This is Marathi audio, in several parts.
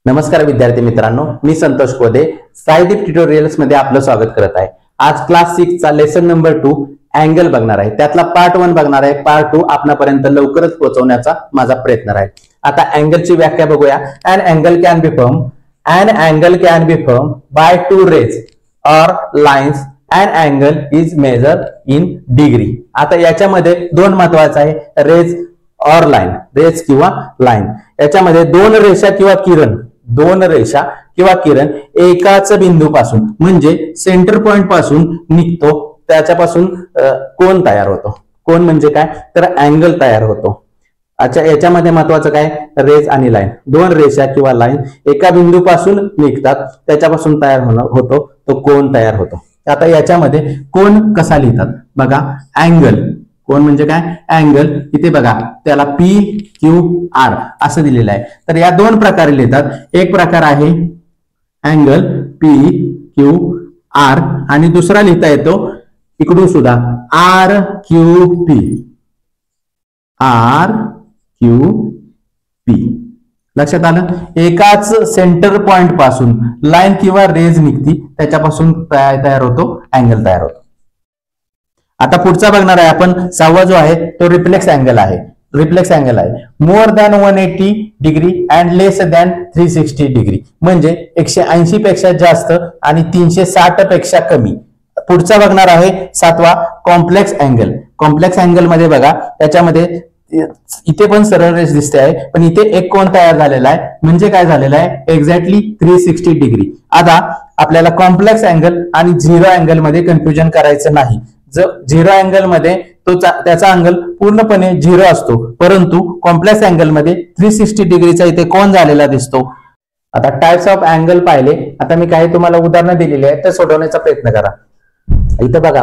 नमस्कार विद्यार्थी मित्रांनो, मी संतोष कोदे साईदीप ट्युटोरियल्स मध्ये आपलं स्वागत करत आहे। आज क्लास 6 चा लेसन नंबर 2 अँगल बघणार आहे। त्यातला पार्ट 1 बघणार आहे। पार्ट 2 आपल्यापर्यंत लवकरच पोहोचवण्याचा माझा प्रयत्न राहील। आता अँगलची व्याख्या बघूया। an angle can be formed by two rays or lines. an angle is measured in degree. आता याच्यामध्ये दोन महत्वाचं आहे, रेज और लाइन, रेज किंवा लाइन। याच्यामध्ये दोन रेषा किंवा किरण एकाच बिंदूपासून म्हणजे सेंटर पॉइंट पासून निघतो, त्याच्यापासून कोन तयार होतो। कोन म्हणजे काय तर अँगल तयार होतो। अच्छा, याच्यामध्ये महत्वाचं काय, रेज आणि लाइन, दोन रेषा किंवा लाइन एका बिंदूपासून निघतात, त्याच्यापासून तयार होतो तो कोन तयार होतो। आता याच्यामध्ये कोन कसा लिहितात बघा, अँगल, कोन म्हणजे काय अँगल, इथे बघा त्याला PQR असं दिलेलं आहे। तर या दोन प्रकारे लिहितात, एक प्रकार आहे अँगल PQR आणि दुसरा लिहिता येतो इकडून सुद्धा RQP, RQP। लक्षात आलं, एकाच सेंटर पॉइंट पासून लाइन किंवा रेज निघती, त्याच्यापासून तयार होतो अँगल तयार होतो। आता पुढचा बघणार आहे आपण, सहावा जो आहे तो रिफ्लेक्स अँगल आहे। रिफ्लेक्स अँगल आहे more than 180 degree and less than 360 degree, म्हणजे 180 पेक्षा जास्त आणि 360 पेक्षा कमी। पुढचा बघणार आहे सातवा, कॉम्प्लेक्स अँगल। कॉम्प्लेक्स अँगल मध्ये बघा, त्याच्यामध्ये इथे पण सरळ रेष दिसते आहे, पण इथे एक कोन तयार झालेला आहे, म्हणजे काय झालेला आहे एक्झॅक्टली 360 डिग्री। आता आपल्याला कॉम्प्लेक्स अँगल आणि झिरो अँगल मध्ये कन्फ्युजन करायचं नाही। जर झिरो अँगल मध्ये त्याचा अँगल पूर्णपणे झिरो असतो, परंतु कॉम्प्लेक्स अँगल मध्ये 360 डिग्रीचा इथे कोन झालेला दिसतो। आता टाइप्स ऑफ अँगल पाहिले, आता मी काही तुम्हाला उदाहरणं दिलेली आहेत, ते सोडवण्याचा प्रयत्न करा। इथे बघा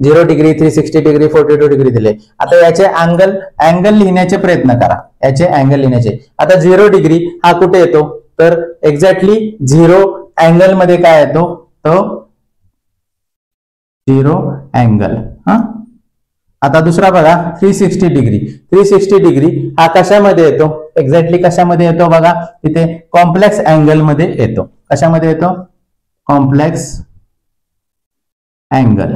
10 डिग्री, 360 डिग्री, 42 डिग्री दिले। आता याचे अँगल लिहिण्याचे प्रयत्न करा, याचे अँगल लिहिण्याचे। आता 0 डिग्री हा कुठे येतो तर एक्झॅक्टली झिरो अँगल मध्ये काय येतो तो झिरो अँगल। आता दुसरा बघा 360 डिग्री, 360 डिग्री हा कशामध्ये येतो, एक्झॅक्टली कशामध्ये येतो बघा, इथे कॉम्प्लेक्स अँगल मध्ये येतो। कशामध्ये येतो, कॉम्प्लेक्स अँगल।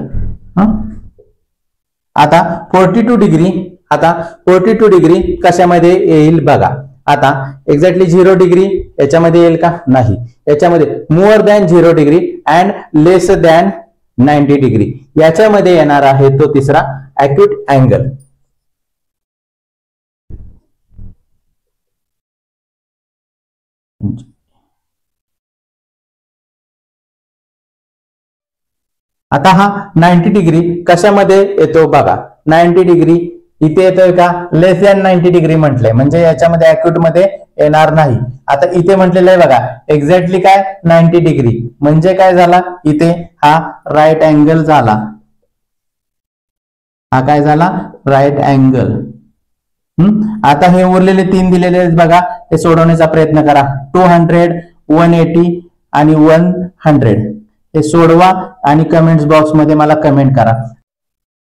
आता 42 डिग्री, आता 42 डिग्री कशामध्ये येईल बघा, आता एक्झॅक्टली 0 डिग्री याच्यामध्ये येईल का, नाही। याच्यामध्ये more than 0 degree and less than 90 degree, याच्यामध्ये येणार आहे तो तिसरा अॅक्यूट अँगल। आता हा 90 डिग्री कशामध्ये येतो बघा, 90 डिग्री इथे येतोय का, लेस दॅन 90 डिग्री म्हटलंय, म्हणजे याच्यामध्ये अॅक्यूट मध्ये येणार नाही। आता इथे म्हटलेलं आहे बघा एक्झॅक्टली काय 90 डिग्री, म्हणजे काय झाला, इथे हा राईट अँगल झाला। हा काय झाला, राईट अँगल। आता हे उरलेले तीन दिलेले आहेत बघा, हे सोडवण्याचा प्रयत्न करा। 200, 180 आणि 100 हे सोडवा आणि कमेंट्स बॉक्स मध्ये मला कमेंट करा।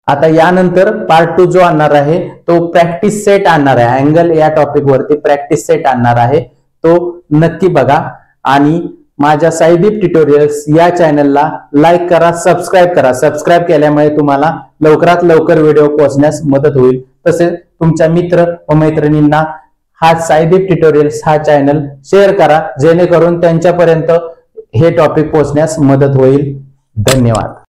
आता यानंतर पार्ट 2 जो आणणार आहे तो प्रॅक्टिस सेट आणणार आहे। अँगल या टॉपिक वरती प्रॅक्टिस सेट आणणार आहे, तो नक्की बघा आणि माझ्या साईदीप ट्युटोरियल्स या चॅनलला लाईक करा, सबस्क्राईब करा। सबस्क्राईब केल्यामुळे तुम्हाला लवकरात लवकर व्हिडिओ पोहोचण्यास मदत होईल। तसेच तुमच्या मित्र व मैत्रिणींना हा साईदीप ट्युटोरियल्स हा चॅनल शेअर करा, जेणेकरून त्यांच्यापर्यंत हे टॉपिक पोहोचण्यास मदत होईल। धन्यवाद।